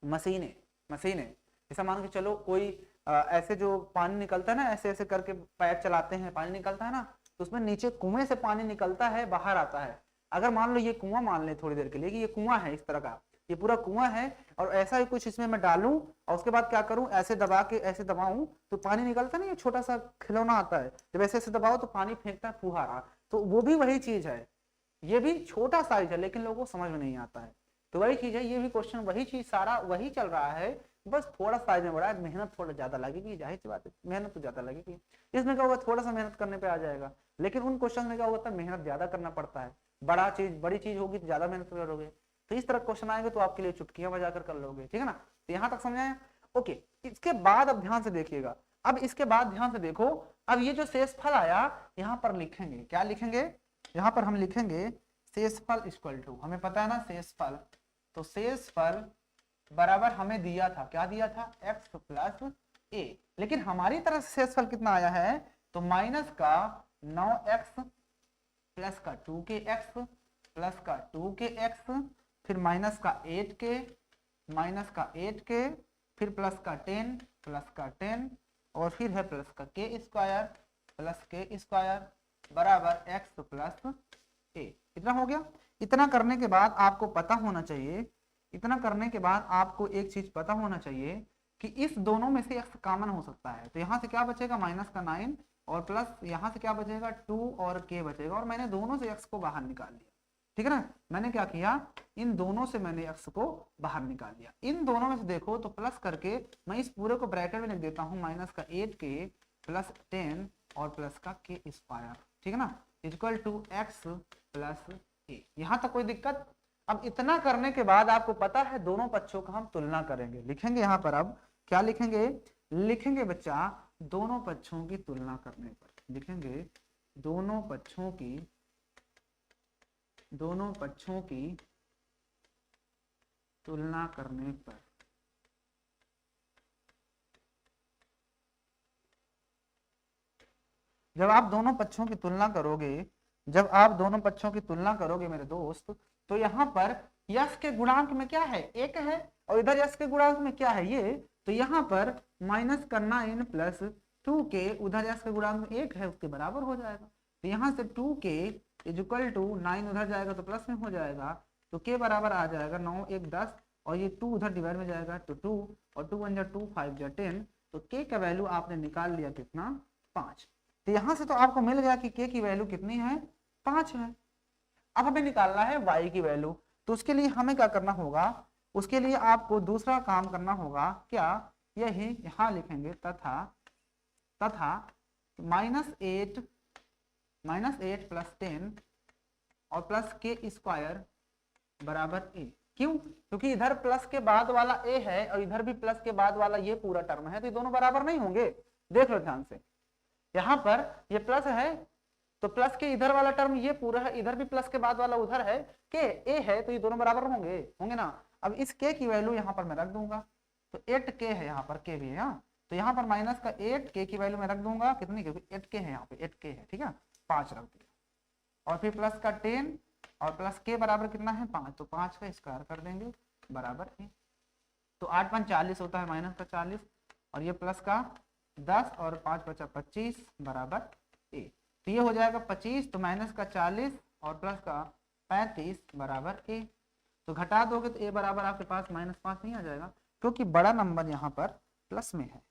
मशीनें मशीनें जैसा मान के चलो कोई ऐसे जो पानी निकलता है ना, ऐसे ऐसे करके पाइप चलाते हैं, पानी निकलता है ना, तो उसमें नीचे कुएं से पानी निकलता है, बाहर आता है। अगर मान लो ये कुआं मान ले थोड़ी देर के लिए कि ये कुआं है, इस तरह का ये पूरा कुआं है, और ऐसा ही कुछ इसमें मैं डालूं और उसके बाद क्या करूं, ऐसे दबा के ऐसे दबाऊं तो पानी निकलता नहीं, छोटा सा खिलौना आता है, जब ऐसे ऐसे दबाओ तो पानी फेंकता है फुहारा। तो वो भी वही चीज है, ये भी छोटा साइज है लेकिन लोगों को समझ में नहीं आता है। तो वही चीज है, ये भी क्वेश्चन वही चीज, सारा वही चल रहा है, बस थोड़ा साइज में बड़ा है, मेहनत थोड़ा ज्यादा लगेगी, जाहिर सी बात है मेहनत तो ज्यादा लगेगी। इसमें क्या होगा, थोड़ा सा मेहनत करने पे आ जाएगा, लेकिन उन क्वेश्चन में क्या होता है, मेहनत ज्यादा करना पड़ता है, बड़ी चीज होगी तो ज्यादा मेहनत करोगे। तो इस तरह क्वेश्चन आएंगे तो आपके लिए चुटकियां बजाकर कर लोगे, ठीक है ना। तो यहाँ तक समझाया, ओके। इसके बाद अब ध्यान से देखिएगा, अब इसके बाद ध्यान से देखो, अब ये जो शेषफल आया यहाँ पर लिखेंगे, क्या लिखेंगे, यहाँ पर हम लिखेंगे शेषफल इक्वल टू, हमें पता है ना शेषफल, तो शेषफल बराबर हमें दिया था, क्या दिया था, x प्लस ए, लेकिन हमारी तरफ से शेषफल कितना आया है, तो माइनस का 9x प्लस का 2kx प्लस का 2kx, फिर माइनस का 8k, माइनस का 8k, फिर प्लस का 10 प्लस का 10, और फिर है प्लस का k square plus k square बराबर x प्लस ए। इतना हो गया। इतना करने के बाद आपको पता होना चाहिए, इतना करने के बाद आपको एक चीज पता होना चाहिए कि इस दोनों में से x कॉमन हो सकता है, तो यहाँ से क्या बचेगा, माइनस का 9 और प्लस यहाँ से क्या बचेगा 2 और k बचेगा, और मैंने दोनों से x को बाहर निकाल लिया, ठीक है ना। मैंने क्या किया, इन दोनों से मैंने x को बाहर निकाल लिया। इन दोनों में से देखो तो प्लस करके मैं इस पूरे को ब्रैकेट में लिख देता हूँ, माइनस का 8k प्लस 10 और प्लस का k स्क्वायर, ठीक है ना, इक्वल टू x प्लस ए। यहाँ तक कोई दिक्कत। अब इतना करने के बाद आपको पता है दोनों पक्षों का हम तुलना करेंगे, लिखेंगे यहाँ पर, अब क्या लिखेंगे, लिखेंगे बच्चा दोनों पक्षों की तुलना करने पर, लिखेंगे दोनों पक्षों की तुलना करने पर। जब आप दोनों पक्षों की तुलना करोगे, जब आप दोनों पक्षों की तुलना करोगे मेरे दोस्त, तो यहाँ पर यश के गुणांक में क्या है, एक है, और इधर यश के गुणांक में क्या है, ये, तो यहाँ पर माइनस का 9 प्लस 2k, उधर यश के गुणांक में एक है, उसके बराबर हो जाएगा। तो यहाँ से 2k इक्वल टू 9 उधर जाएगा तो प्लस में हो जाएगा, तो k बराबर आ जाएगा 9 1 10, और ये 2 उधर डिवाइड में जाएगा तो 2, और 2 1 2 5 10, तो k का वैल्यू आपने निकाल लिया कितना, 5। तो यहाँ से तो आपको मिल गया कि k की वैल्यू कितनी है, 5 है। अब हमें निकालना है y की वैल्यू, तो उसके लिए हमें क्या करना होगा, उसके लिए आपको दूसरा काम करना होगा, क्या, यही यहाँ लिखेंगे तथा -8 प्लस 10 और प्लस के स्क्वायर बराबर ए। क्यों, क्योंकि इधर प्लस के बाद वाला ए है और इधर भी प्लस के बाद वाला ये पूरा टर्म है, तो ये दोनों बराबर नहीं होंगे। देख लो ध्यान से, यहाँ पर ये प्लस है तो प्लस के इधर वाला टर्म ये पूरा है, इधर भी प्लस के बाद वाला उधर है, के ए है, तो ये दोनों बराबर होंगे ना। अब इस के की वैल्यू यहाँ पर मैं रख दूंगा, तो 8k है, यहाँ पर के भी है, तो यहाँ पर माइनस का 8k की वैल्यू मैं रख दूंगा, कितनी, क्योंकि 8k है, यहाँ पे 8k है, ठीक है, 5 रख दिया, और फिर प्लस का 10 और प्लस के बराबर कितना है 5, तो 5 का स्क्वायर कर देंगे बराबर ए। तो 8 5 40 होता है, माइनस का 40, और ये प्लस का 10 और 5 बचा 25 बराबर ए। तो ये हो जाएगा 25, तो माइनस का 40 और प्लस का 35 बराबर ए। तो घटा दोगे तो ए बराबर आपके पास -5 नहीं आ जाएगा, क्योंकि बड़ा नंबर यहाँ पर प्लस में है,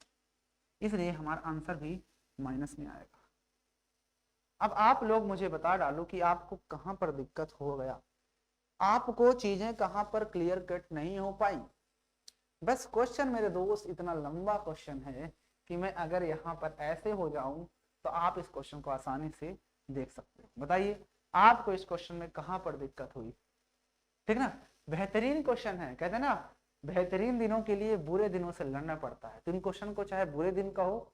इसलिए हमारा आंसर भी माइनस में आएगा। अब आप लोग मुझे बता डालो कि आपको कहाँ पर दिक्कत हो गया, आपको चीजें कहाँ पर क्लियर कट नहीं हो पाई। बस क्वेश्चन मेरे दोस्त इतना लंबा क्वेश्चन है कि मैं अगर यहाँ पर ऐसे हो जाऊं तो आप इस क्वेश्चन को आसानी से देख सकते हो। बताइए आपको इस क्वेश्चन में कहाँ पर दिक्कत हुई, ठीक ना। बेहतरीन क्वेश्चन है, कहते हैं ना बेहतरीन दिनों के लिए बुरे दिनों से लड़ना पड़ता है, तो इन क्वेश्चन को चाहे बुरे दिन कहो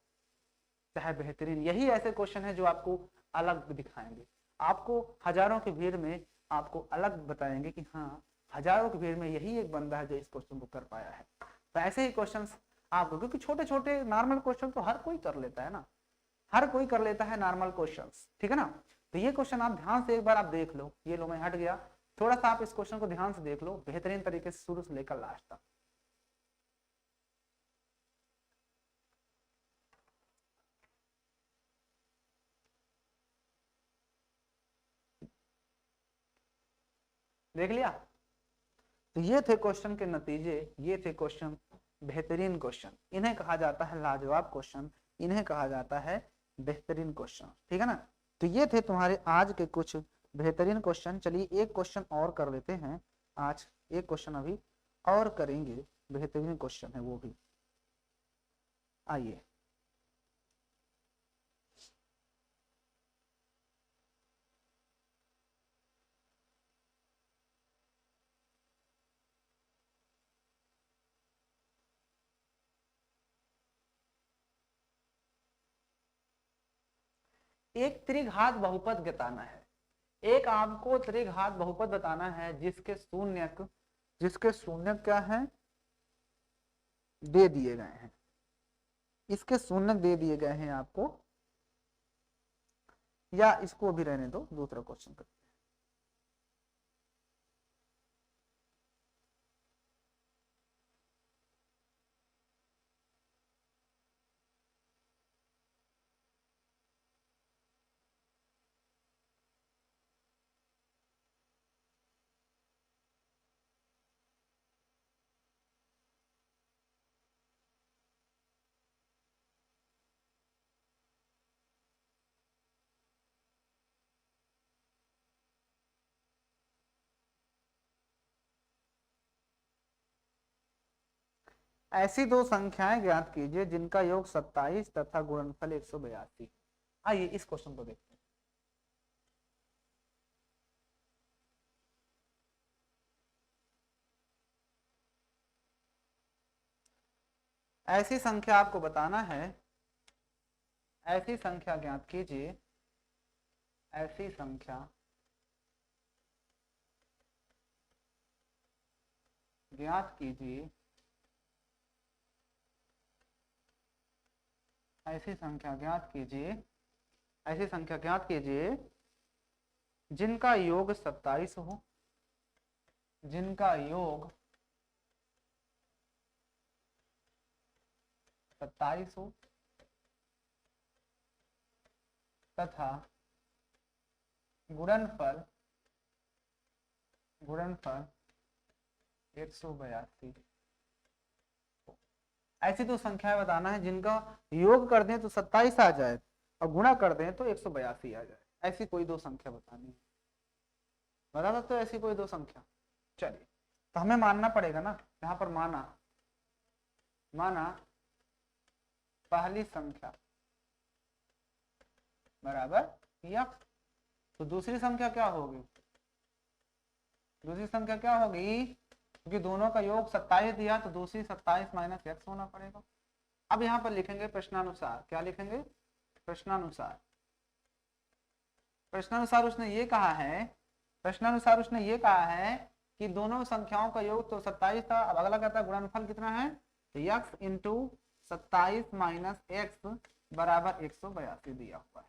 चाहे बेहतरीन, यही ऐसे क्वेश्चन है जो आपको अलग दिखाएंगे, आपको हजारों की भीड़ में आपको अलग बताएंगे कि हाँ हजारों की भीड़ में यही एक बंदा है जो इस क्वेश्चन को कर पाया है। तो ऐसे ही क्वेश्चंस आपको, क्योंकि छोटे छोटे नॉर्मल क्वेश्चन तो हर कोई कर लेता है ना, हर कोई कर लेता है नॉर्मल क्वेश्चंस, ठीक है ना। तो ये क्वेश्चन आप ध्यान से एक बार आप देख लो, ये लो मैं हट गया, थोड़ा सा आप इस क्वेश्चन को ध्यान से देख लो बेहतरीन तरीके से शुरू से लेकर लास्ट तक। देख लिया? तो ये थे क्वेश्चन के नतीजे, ये थे क्वेश्चन, बेहतरीन क्वेश्चन, इन्हें कहा जाता है लाजवाब क्वेश्चन, इन्हें कहा जाता है बेहतरीन क्वेश्चन, ठीक है ना। तो ये थे तुम्हारे आज के कुछ बेहतरीन क्वेश्चन। चलिए एक क्वेश्चन और कर लेते हैं आज, एक क्वेश्चन अभी और करेंगे, बेहतरीन क्वेश्चन है वो भी। आइए, एक त्रिघात बहुपद बताना है, एक आपको त्रिघात बहुपद बताना है जिसके शून्य क्या है, दे दिए गए हैं, इसके शून्य दे दिए गए हैं आपको, या इसको भी रहने दो, दूसरा क्वेश्चन करते हैं। ऐसी दो संख्याएं ज्ञात कीजिए जिनका योग 27 तथा गुणनफल 182। आइए इस क्वेश्चन को देखते हैं। ऐसी संख्या आपको बताना है, ऐसी संख्या ज्ञात कीजिए, ऐसी संख्या ज्ञात कीजिए, ऐसी संख्या ज्ञात कीजिए, ऐसी संख्या ज्ञात कीजिए जिनका योग 27 हो, जिनका योग 27 हो तथा गुणनफल 182। ऐसी तो संख्याएं बताना है जिनका योग कर दें तो 27 आ जाए और गुणा कर दें तो 182 आ जाए। ऐसी कोई दो संख्या बतानी है, बता सकते हो ऐसी कोई दो संख्या? चलिए, तो हमें मानना पड़ेगा ना, यहाँ पर माना पहली संख्या बराबर यक्स, तो दूसरी संख्या क्या होगी? दूसरी संख्या क्या होगी? क्योंकि दोनों का योग 27 दिया तो दूसरी 27 माइनस एक्स होना पड़ेगा। अब यहाँ पर लिखेंगे प्रश्नानुसार, क्या लिखेंगे? प्रश्नानुसार। प्रश्नानुसार उसने ये कहा है, प्रश्नानुसार उसने ये कहा है कि दोनों संख्याओं का योग तो 27 था, अब अगला कहता है गुणनफल कितना है, तो यक्स इंटू 27 माइनस एक्स बराबर 182 दिया हुआ है,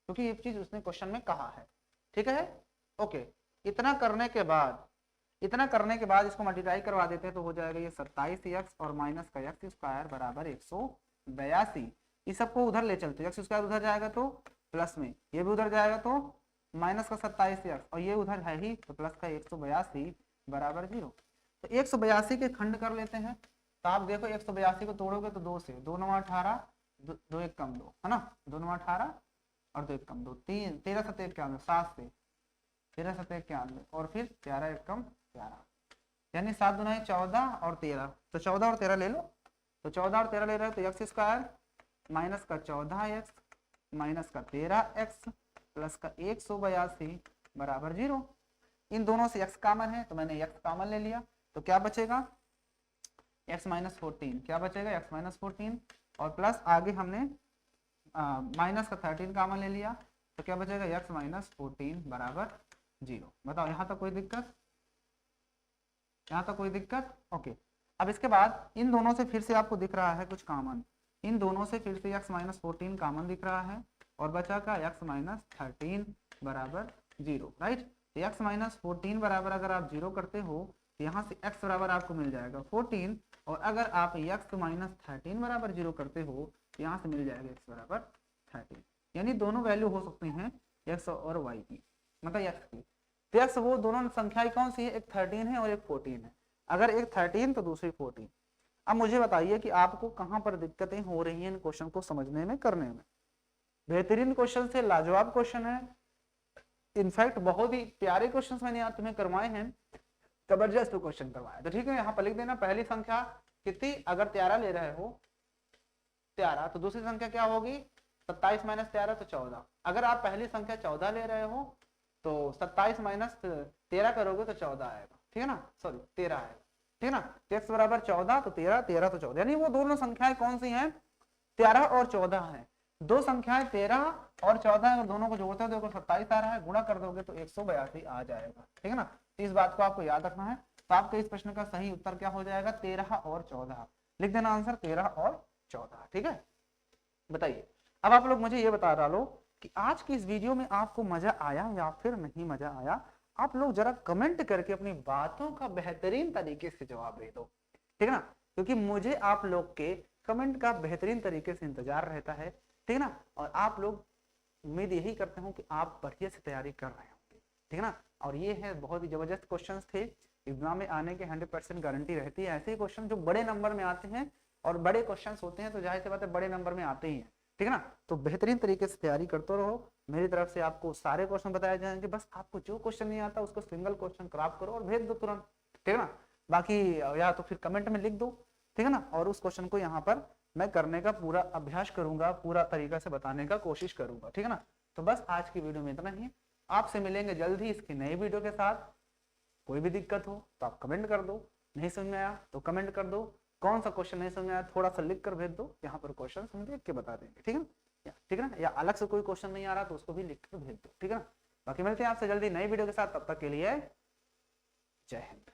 क्योंकि ये चीज उसने क्वेश्चन में कहा है। ठीक है, ओके। इतना करने के बाद इसको मल्टीप्लाई करवा देते हैं तो हो जाएगा ये 27x और माइनस का एक्स स्क्वायर बराबर 182। इस सबको उधर ले चलते, एक्स स्क्वायर उधर जाएगा तो प्लस में, ये भी उधर जाएगा तो माइनस का 27x और ये उधर है ही तो प्लस का 182 बराबर 0। तो 182 के खंड कर लेते हैं, तो आप देखो 182 को तोड़ोगे तो 2 से, 2 9 18, 2 1 कम 2 है ना, 2 9 18 और 2 1 कम 2, 3 13 7 91, 7 से 13 7 91 और फिर 11 1 कम 11, यानी 7 दूना 14 और 13, तो 14 और 13 ले लो, तो 14 और 13 ले रहे हो तो एक्स स्क्वायर माइनस का 14x माइनस का 13x प्लस का 182 बराबर 0। इन दोनों से x कॉमन है तो मैंने x कॉमन ले लिया, तो क्या बचेगा x माइनस 14, क्या बचेगा x माइनस 14 और प्लस आगे हमने माइनस का 13 कॉमन ले लिया तो क्या बचेगा x माइनस 14 बराबर 0। बताओ यहाँ तक कोई दिक्कत? यहाँ तक कोई दिक्कत? ओके। अब इसके बाद इन दोनों से फिर से आपको दिख रहा है कुछ कॉमन, इन दोनों से फिर से x माइनस 14 कॉमन दिख रहा है और बचा का x माइनस 13 बराबर 0, राइट। तो x माइनस 14 बराबर अगर आप 0 करते हो तो यहाँ से x बराबर आपको मिल जाएगा 14, और अगर आप x माइनस 13 बराबर 0 करते हो तो यहाँ से मिल जाएगा x बराबर 13। यानी दोनों वैल्यू हो सकती हैं x और y की, मतलब x की। तो x वो दोनों संख्याएं कौन सी है, एक 13 है और एक 14 है। अगर एक 13 तो दूसरी 14। अब मुझे बताइए कि आपको कहाँ पर दिक्कतें हो रही हैं इन क्वेश्चन को समझने में, करने में। बेहतरीन क्वेश्चन से लाजवाब क्वेश्चन है, इनफैक्ट बहुत ही प्यारे क्वेश्चन मैंने यहाँ तुम्हें करवाए हैं, जबरदस्त क्वेश्चन करवाए। तो ठीक है, यहाँ पर लिख देना पहली संख्या कितनी, अगर 13 ले रहे हो 13, तो दूसरी संख्या क्या होगी 27 माइनस 13 तो 14। अगर आप पहली संख्या 14 ले रहे हो तो 27 माइनस 13 करोगे तो 14 आएगा, ठीक है ना, सॉरी 13 आएगा, ठीक है ना। x बराबर 14 तो 13, 13 तो 14, यानी वो दोनों संख्याएं कौन सी हैं, 13 और 14 है। दो संख्याएं 13 और 14 अगर दोनों को जोड़ते हो देखो 27 आ रहा है, गुणा कर दोगे तो 182 आ जाएगा, ठीक है ना। इस बात को आपको याद रखना है। तो आपके इस प्रश्न का सही उत्तर क्या हो जाएगा, 13 और 14। लिख देना आंसर 13 और 14, ठीक है। बताइए अब आप लोग मुझे ये बता डालो कि आज की इस वीडियो में आपको मजा आया या फिर नहीं मजा आया। आप लोग जरा कमेंट करके अपनी बातों का बेहतरीन तरीके से जवाब दे दो, ठीक है ना, क्योंकि मुझे आप लोग के कमेंट का बेहतरीन तरीके से इंतजार रहता है, ठीक है ना। और आप लोग उम्मीद यही करते हो कि आप बढ़िया से तैयारी कर रहे होंगे, ठीक है ना। और ये है बहुत ही जबरदस्त क्वेश्चंस थे, एग्जाम में आने के 100% गारंटी रहती है। ऐसे ही क्वेश्चन जो बड़े नंबर में आते हैं, और बड़े क्वेश्चन होते हैं तो जाहिर सी बात है बड़े नंबर में आते ही हैं, ठीक है ना। तो बेहतरीन तरीके से तैयारी करते रहो, मेरी तरफ से आपको सारे क्वेश्चन बताए जाएंगे। बस आपको जो क्वेश्चन नहीं आता उसको सिंगल क्वेश्चन क्रॉप करो और भेज दो तुरंत, ठीक है ना। बाकी या तो फिर कमेंट में लिख दो, ठीक है ना, और उस क्वेश्चन को यहाँ पर मैं करने का पूरा अभ्यास करूंगा, पूरा तरीका से बताने का कोशिश करूंगा, ठीक है ना। तो बस आज की वीडियो में इतना ही, आपसे मिलेंगे जल्द ही इसकी नई वीडियो के साथ। कोई भी दिक्कत हो तो आप कमेंट कर दो, नहीं समझ में आया तो कमेंट कर दो, कौन सा क्वेश्चन नहीं समझ में आया थोड़ा सा लिख कर भेज दो, यहाँ पर क्वेश्चन हम देख के बता देंगे, ठीक है ना, ठीक है ना। या अलग से कोई क्वेश्चन नहीं आ रहा तो उसको भी लिख कर भेज दो, ठीक है ना। बाकी मिलते हैं आपसे जल्दी नई वीडियो के साथ, तब तक के लिए जय हिंद।